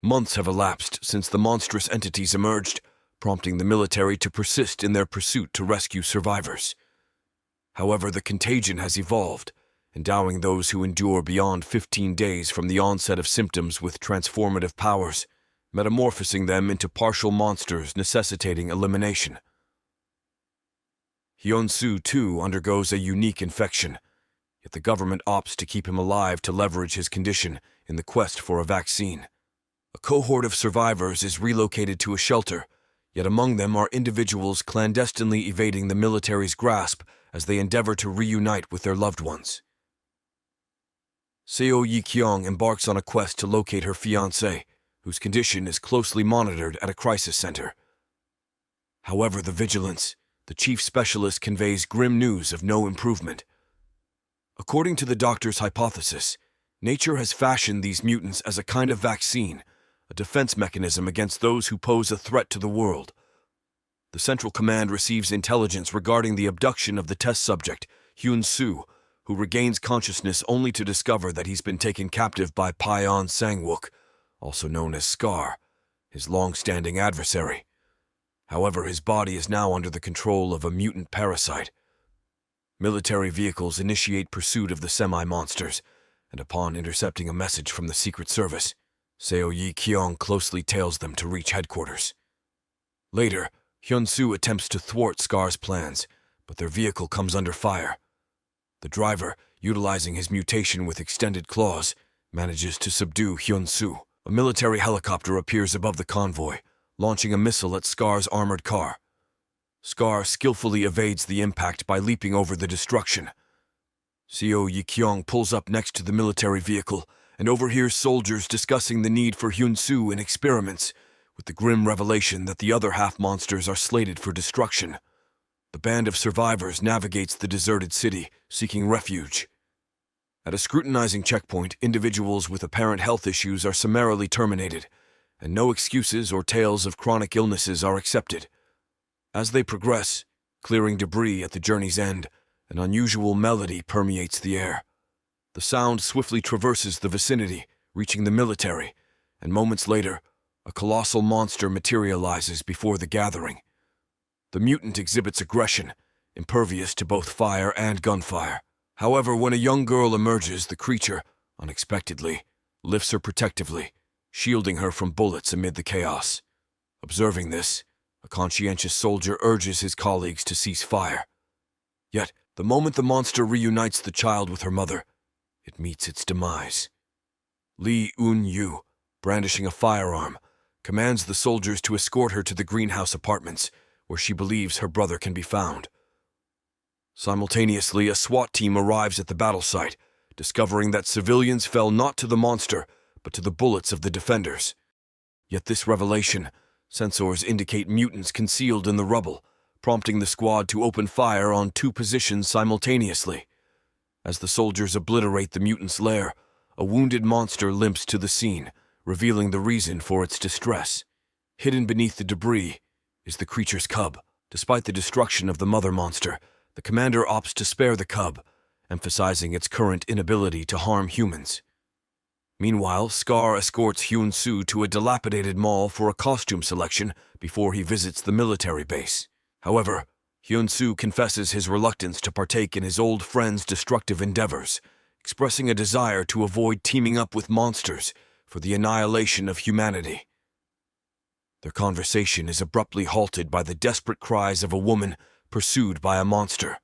Months have elapsed since the monstrous entities emerged, prompting the military to persist in their pursuit to rescue survivors. However, the contagion has evolved, endowing those who endure beyond 15 days from the onset of symptoms with transformative powers, metamorphosing them into partial monsters necessitating elimination. Hyun-Su, too, undergoes a unique infection, yet the government opts to keep him alive to leverage his condition in the quest for a vaccine. A cohort of survivors is relocated to a shelter, yet among them are individuals clandestinely evading the military's grasp as they endeavor to reunite with their loved ones. Seo Yi-Kyeong embarks on a quest to locate her fiancé, whose condition is closely monitored at a crisis center. However, the chief specialist conveys grim news of no improvement. According to the doctor's hypothesis, nature has fashioned these mutants as a kind of vaccine, a defense mechanism against those who pose a threat to the world. The Central Command receives intelligence regarding the abduction of the test subject, Hyun-Su, who regains consciousness only to discover that he's been taken captive by Paeon Sang-wook, also known as Scar, his long-standing adversary. However, his body is now under the control of a mutant parasite. Military vehicles initiate pursuit of the semi-monsters, and upon intercepting a message from the Secret Service, Seo Yi-Kyeong closely tails them to reach headquarters. Later, Hyun-Su attempts to thwart Scar's plans, but their vehicle comes under fire. The driver, utilizing his mutation with extended claws, manages to subdue Hyun-Su. A military helicopter appears above the convoy, launching a missile at Scar's armored car. Scar skillfully evades the impact by leaping over the destruction. Seo Yi-Kyeong pulls up next to the military vehicle and overhears soldiers discussing the need for Hyun-Su in experiments, with the grim revelation that the other half-monsters are slated for destruction. The band of survivors navigates the deserted city, seeking refuge. At a scrutinizing checkpoint, individuals with apparent health issues are summarily terminated, and no excuses or tales of chronic illnesses are accepted. As they progress, clearing debris at the journey's end, an unusual melody permeates the air. The sound swiftly traverses the vicinity, reaching the military, and moments later, a colossal monster materializes before the gathering. The mutant exhibits aggression, impervious to both fire and gunfire. However, when a young girl emerges, the creature, unexpectedly, lifts her protectively, shielding her from bullets amid the chaos. Observing this, a conscientious soldier urges his colleagues to cease fire. Yet, the moment the monster reunites the child with her mother, it meets its demise. Lee Un-yu, brandishing a firearm, commands the soldiers to escort her to the greenhouse apartments, where she believes her brother can be found. Simultaneously, a SWAT team arrives at the battle site, discovering that civilians fell not to the monster, but to the bullets of the defenders. Yet this revelation, sensors indicate mutants concealed in the rubble, prompting the squad to open fire on 2 positions simultaneously. As the soldiers obliterate the mutant's lair, a wounded monster limps to the scene, revealing the reason for its distress. Hidden beneath the debris is the creature's cub. Despite the destruction of the mother monster, the commander opts to spare the cub, emphasizing its current inability to harm humans. Meanwhile, Scar escorts Hyun-Su to a dilapidated mall for a costume selection before he visits the military base. However, Hyun-Su confesses his reluctance to partake in his old friend's destructive endeavors, expressing a desire to avoid teaming up with monsters for the annihilation of humanity. Their conversation is abruptly halted by the desperate cries of a woman pursued by a monster.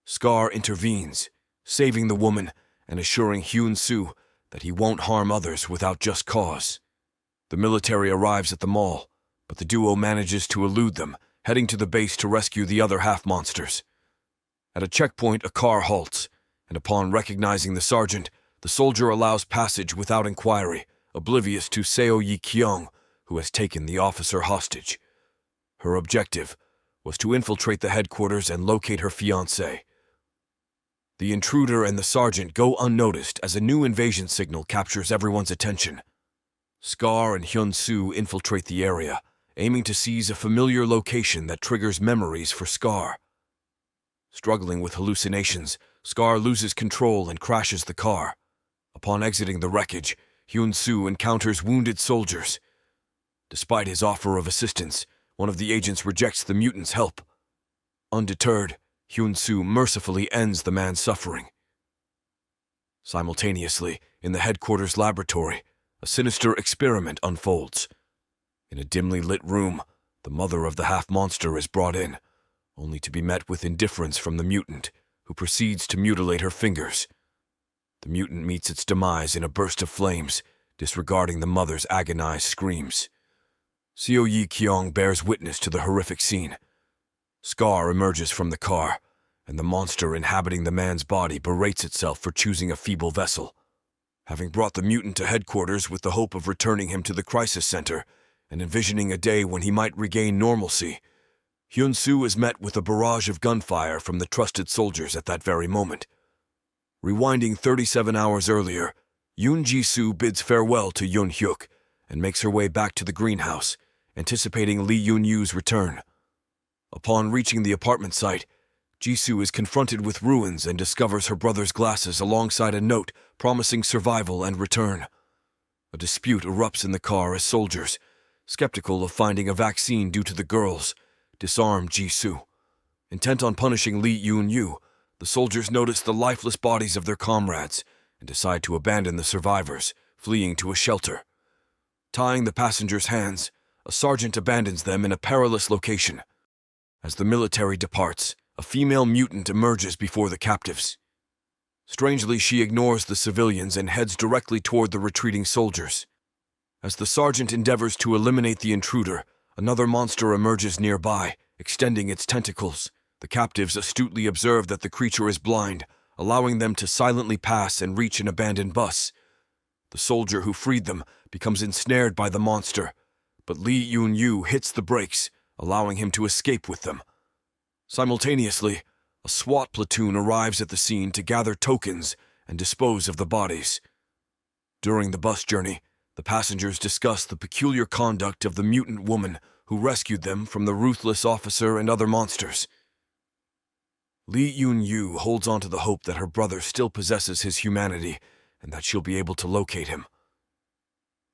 Scar intervenes, saving the woman and assuring Hyun-Su that he won't harm others without just cause. The military arrives at the mall, but the duo manages to elude them, heading to the base to rescue the other half-monsters. At a checkpoint, a car halts, and upon recognizing the sergeant, the soldier allows passage without inquiry, oblivious to Seo Yi-Kyeong, who has taken the officer hostage. Her objective was to infiltrate the headquarters and locate her fiancé. The intruder and the sergeant go unnoticed as a new invasion signal captures everyone's attention. Scar and Hyun-Su infiltrate the area, aiming to seize a familiar location that triggers memories for Scar. Struggling with hallucinations, Scar loses control and crashes the car. Upon exiting the wreckage, Hyun-Su encounters wounded soldiers. Despite his offer of assistance, one of the agents rejects the mutant's help. Undeterred, Hyun-Su mercifully ends the man's suffering. Simultaneously, in the headquarters laboratory, a sinister experiment unfolds. In a dimly lit room, the mother of the half-monster is brought in, only to be met with indifference from the mutant, who proceeds to mutilate her fingers. The mutant meets its demise in a burst of flames, disregarding the mother's agonized screams. Seo Yi-Kyeong bears witness to the horrific scene. Scar emerges from the car, and the monster inhabiting the man's body berates itself for choosing a feeble vessel. Having brought the mutant to headquarters with the hope of returning him to the crisis center and envisioning a day when he might regain normalcy, Hyun-Su is met with a barrage of gunfire from the trusted soldiers at that very moment. Rewinding 37 hours earlier, Yoon Ji-soo bids farewell to Yoon-hyuk and makes her way back to the greenhouse, anticipating Lee Yoon-yu's return. Upon reaching the apartment site, Ji-soo is confronted with ruins and discovers her brother's glasses alongside a note promising survival and return. A dispute erupts in the car as soldiers, skeptical of finding a vaccine due to the girls, disarm Ji-soo. Intent on punishing Lee Yoon-yu, the soldiers notice the lifeless bodies of their comrades and decide to abandon the survivors, fleeing to a shelter. Tying the passengers' hands, a sergeant abandons them in a perilous location. As the military departs, a female mutant emerges before the captives. Strangely, she ignores the civilians and heads directly toward the retreating soldiers. As the sergeant endeavors to eliminate the intruder, another monster emerges nearby, extending its tentacles. The captives astutely observe that the creature is blind, allowing them to silently pass and reach an abandoned bus. The soldier who freed them becomes ensnared by the monster, but Lee Yoon-yu hits the brakes, allowing him to escape with them. Simultaneously, a SWAT platoon arrives at the scene to gather tokens and dispose of the bodies. During the bus journey, the passengers discuss the peculiar conduct of the mutant woman who rescued them from the ruthless officer and other monsters. Lee Yoon-yu holds on to the hope that her brother still possesses his humanity and that she'll be able to locate him.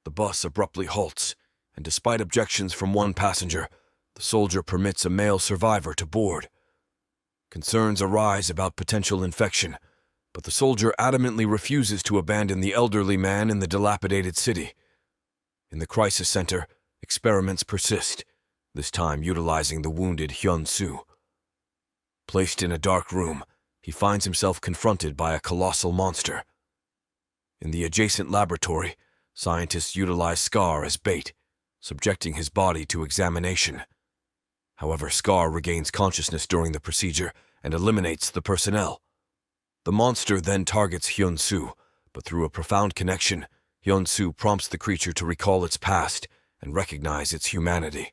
The bus abruptly halts, and despite objections from one passenger, the soldier permits a male survivor to board. Concerns arise about potential infection, but the soldier adamantly refuses to abandon the elderly man in the dilapidated city. In the crisis center, experiments persist, this time utilizing the wounded Hyun-Su. Placed in a dark room, he finds himself confronted by a colossal monster. In the adjacent laboratory, scientists utilize Scar as bait, subjecting his body to examination. However, Scar regains consciousness during the procedure and eliminates the personnel. The monster then targets Hyun-Su, but through a profound connection, Hyun-Su prompts the creature to recall its past and recognize its humanity.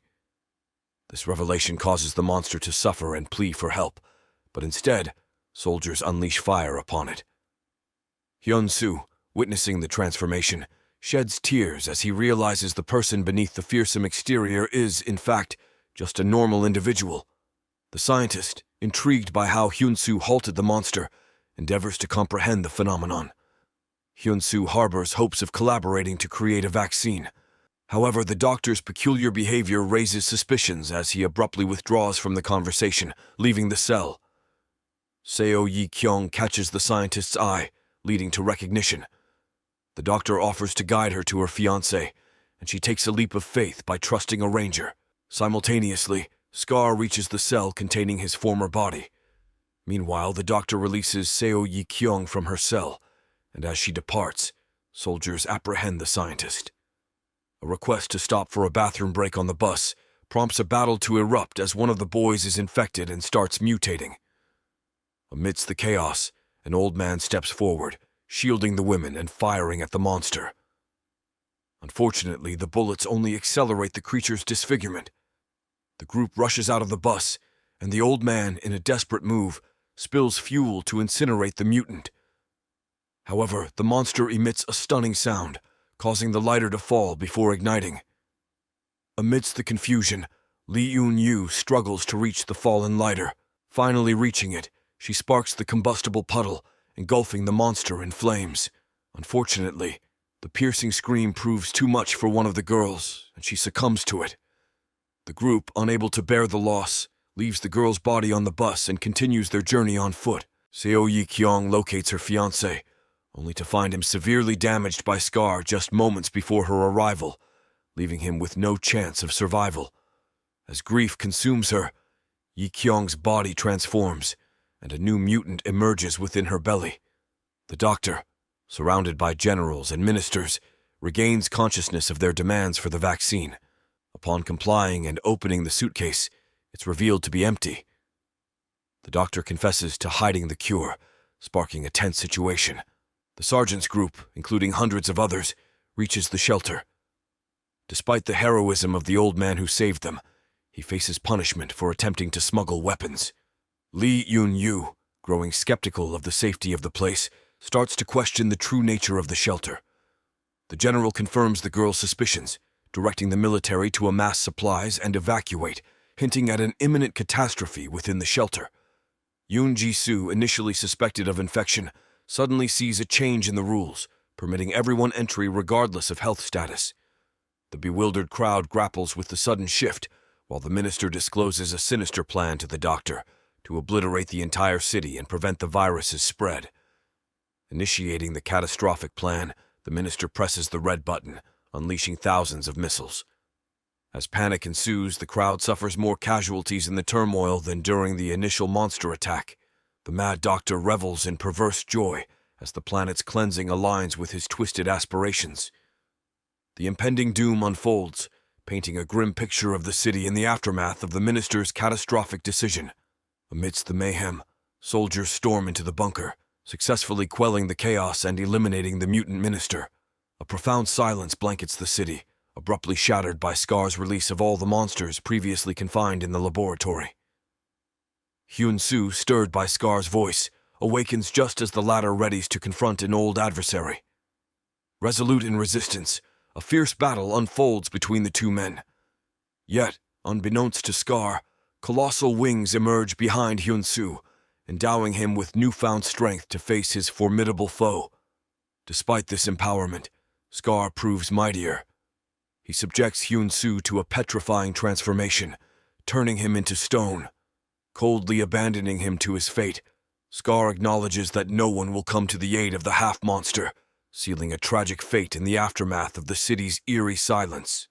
This revelation causes the monster to suffer and plead for help, but instead, soldiers unleash fire upon it. Hyun-Su, witnessing the transformation, sheds tears as he realizes the person beneath the fearsome exterior is, in fact, just a normal individual. The scientist, intrigued by how Hyun-Su halted the monster, endeavors to comprehend the phenomenon. Hyun-Su harbors hopes of collaborating to create a vaccine. However, the doctor's peculiar behavior raises suspicions as he abruptly withdraws from the conversation, leaving the cell. Seo Yi-Kyeong catches the scientist's eye, leading to recognition. The doctor offers to guide her to her fiancé, and she takes a leap of faith by trusting a ranger. Simultaneously, Scar reaches the cell containing his former body. Meanwhile, the doctor releases Seo Yi-Kyeong from her cell, and as she departs, soldiers apprehend the scientist. A request to stop for a bathroom break on the bus prompts a battle to erupt as one of the boys is infected and starts mutating. Amidst the chaos, an old man steps forward, shielding the women and firing at the monster. Unfortunately, the bullets only accelerate the creature's disfigurement. The group rushes out of the bus, and the old man, in a desperate move, spills fuel to incinerate the mutant. However, the monster emits a stunning sound, causing the lighter to fall before igniting. Amidst the confusion, Lee Yoon-yu struggles to reach the fallen lighter. Finally reaching it, she sparks the combustible puddle, engulfing the monster in flames. Unfortunately, The piercing scream proves too much for one of the girls, and she succumbs to it. The group, unable to bear the loss, leaves the girl's body on the bus and continues their journey on foot. Seo Yi-Kyeong locates her fiancé, only to find him severely damaged by Scar just moments before her arrival, leaving him with no chance of survival. As grief consumes her, Yi-Kyeong's body transforms, and a new mutant emerges within her belly. The doctor, surrounded by generals and ministers, regains consciousness of their demands for the vaccine. Upon complying and opening the suitcase, it's revealed to be empty. The doctor confesses to hiding the cure, sparking a tense situation. The sergeant's group, including hundreds of others, reaches the shelter. Despite the heroism of the old man who saved them, he faces punishment for attempting to smuggle weapons. Lee Yun-Yu, growing skeptical of the safety of the place, starts to question the true nature of the shelter. The general confirms the girl's suspicions, directing the military to amass supplies and evacuate, hinting at an imminent catastrophe within the shelter. Yoon Ji-soo, initially suspected of infection, suddenly sees a change in the rules, permitting everyone entry regardless of health status. The bewildered crowd grapples with the sudden shift, while the minister discloses a sinister plan to the doctor to obliterate the entire city and prevent the virus's spread. Initiating the catastrophic plan, the minister presses the red button, unleashing thousands of missiles. As panic ensues, the crowd suffers more casualties in the turmoil than during the initial monster attack. The mad doctor revels in perverse joy as the planet's cleansing aligns with his twisted aspirations. The impending doom unfolds, painting a grim picture of the city in the aftermath of the minister's catastrophic decision. Amidst the mayhem, soldiers storm into the bunker, successfully quelling the chaos and eliminating the mutant minister. A profound silence blankets the city, abruptly shattered by Scar's release of all the monsters previously confined in the laboratory. Hyun-Su, stirred by Scar's voice, awakens just as the latter readies to confront an old adversary. Resolute in resistance, a fierce battle unfolds between the two men. Yet, unbeknownst to Scar, colossal wings emerge behind Hyun-Su, endowing him with newfound strength to face his formidable foe. Despite this empowerment, Scar proves mightier. He subjects Hyun-Su to a petrifying transformation, turning him into stone. Coldly abandoning him to his fate, Scar acknowledges that no one will come to the aid of the half-monster, sealing a tragic fate in the aftermath of the city's eerie silence.